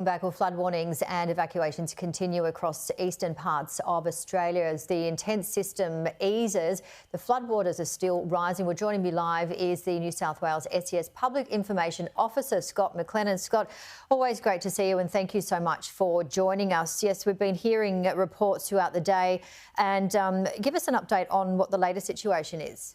Back with flood warnings and evacuations continue across eastern parts of Australia as the intense system eases. The floodwaters are still rising. Well, joining me live is the New South Wales SES Public Information Officer, Scott McLennan. Scott, always great to see you and thank you so much for joining us. Yes, we've been hearing reports throughout the day and give us an update on what the latest situation is.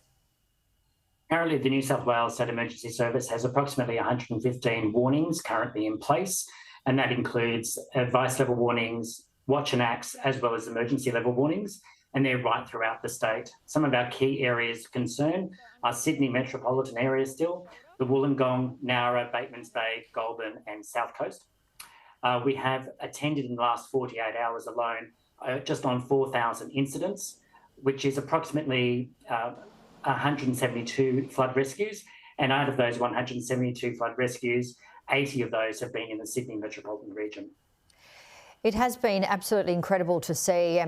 Currently, the New South Wales State Emergency Service has approximately 115 warnings currently in place. And that includes advice level warnings, watch and acts, as well as emergency level warnings, and they're right throughout the state. Some of our key areas of concern are Sydney metropolitan area still, the Wollongong, Nowra, Batemans Bay, Goulburn and South Coast. We have attended in the last 48 hours alone just on 4,000 incidents, which is approximately 172 flood rescues. And out of those 172 flood rescues, 80 of those have been in the Sydney metropolitan region. It has been absolutely incredible to see,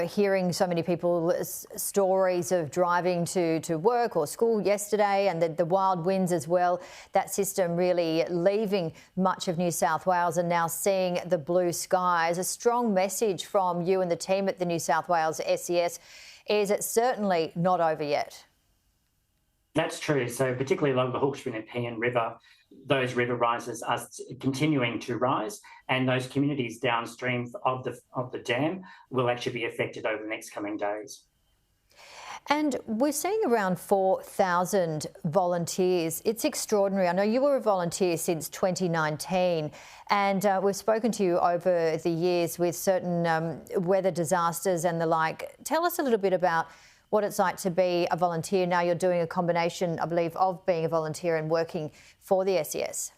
hearing so many people's stories of driving to work or school yesterday and the wild winds as well. That system really leaving much of New South Wales and now seeing the blue skies. A strong message from you and the team at the New South Wales SES is it's certainly not over yet. That's true. So particularly along the Hawkesbury and Nepean River, those river rises are continuing to rise, and those communities downstream of the dam will actually be affected over the next coming days. And we're seeing around 4,000 volunteers. It's extraordinary. I know you were a volunteer since 2019 and we've spoken to you over the years with certain weather disasters and the like. Tell us a little bit about what it's like to be a volunteer. Now you're doing a combination, I believe, of being a volunteer and working for the SES.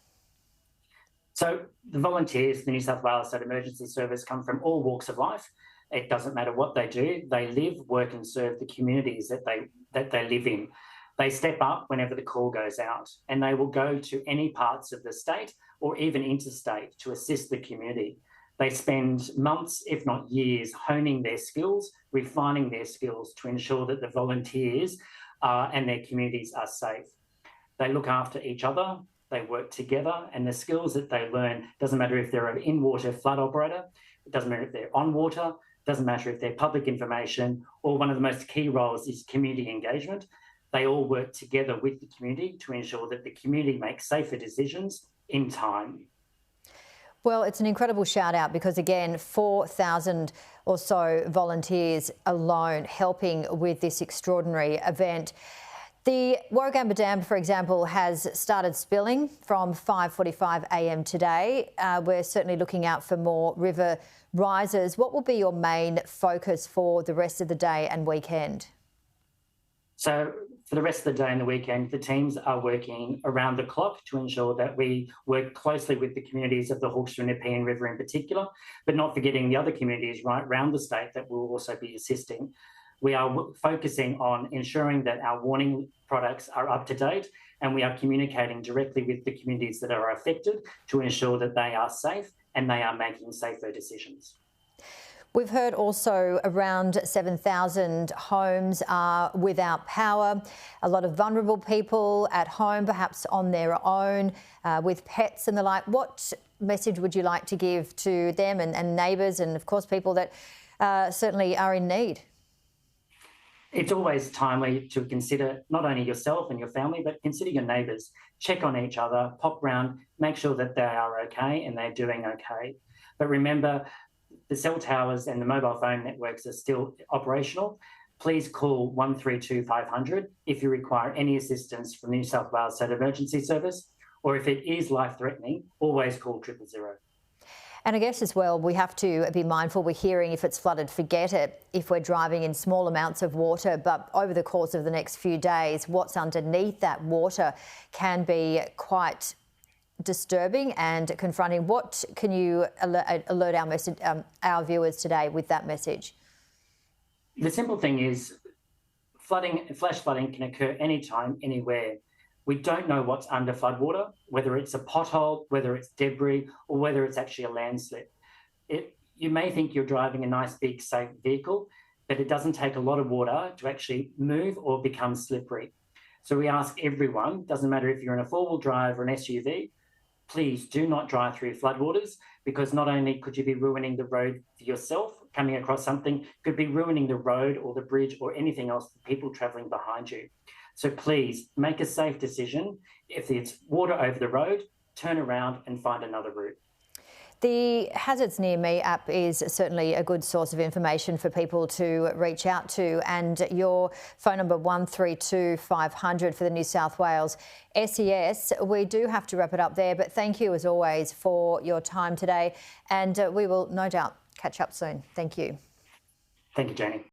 So the volunteers, the New South Wales State Emergency Service, come from all walks of life. It doesn't matter what they do. They live, work and serve the communities that they live in. They step up whenever the call goes out, and they will go to any parts of the state or even interstate to assist the community. They spend months, if not years, honing their skills, refining their skills to ensure that the volunteers and their communities are safe. They look after each other, they work together, and the skills that they learn, doesn't matter if they're an in-water flood operator, it doesn't matter if they're on water, doesn't matter if they're public information, or one of the most key roles is community engagement. They all work together with the community to ensure that the community makes safer decisions in time. Well, it's an incredible shout out because, again, 4,000 or so volunteers alone helping with this extraordinary event. The Warragamba Dam, for example, has started spilling from 5:45 a.m. today. We're certainly looking out for more river rises. What will be your main focus for the rest of the day and weekend? So for the rest of the day and the weekend, the teams are working around the clock to ensure that we work closely with the communities of the Hawkesbury and Nepean River in particular, but not forgetting the other communities right around the state that will also be assisting. We are focusing on ensuring that our warning products are up to date, and we are communicating directly with the communities that are affected to ensure that they are safe and they are making safer decisions. We've heard also around 7,000 homes are without power. A lot of vulnerable people at home, perhaps on their own, with pets and the like. What message would you like to give to them and neighbours and, of course, people that certainly are in need? It's always timely to consider not only yourself and your family, but consider your neighbours. Check on each other, pop round, make sure that they are okay and they're doing okay. But remember, the cell towers and the mobile phone networks are still operational. Please call 132 500 if you require any assistance from New South Wales State Emergency Service, or if it is life-threatening, always call 000. And I guess as well, we have to be mindful. We're hearing if it's flooded, forget it. If we're driving in small amounts of water, but over the course of the next few days, what's underneath that water can be quite disturbing and confronting. What can you alert our viewers today with that message? The simple thing is flash flooding can occur anytime, anywhere. We don't know what's under floodwater, whether it's a pothole, whether it's debris, or whether it's actually a landslip. You may think you're driving a nice, big, safe vehicle, but it doesn't take a lot of water to actually move or become slippery. So we ask everyone, doesn't matter if you're in a four-wheel drive or an SUV, please do not drive through floodwaters because not only could you be ruining the road for yourself, coming across something, could be ruining the road or the bridge or anything else for people travelling behind you. So please make a safe decision. If it's water over the road, turn around and find another route. The Hazards Near Me app is certainly a good source of information for people to reach out to, and your phone number 132 500 for the New South Wales SES. We do have to wrap it up there, but thank you as always for your time today, and we will no doubt catch up soon. Thank you. Thank you, Janie.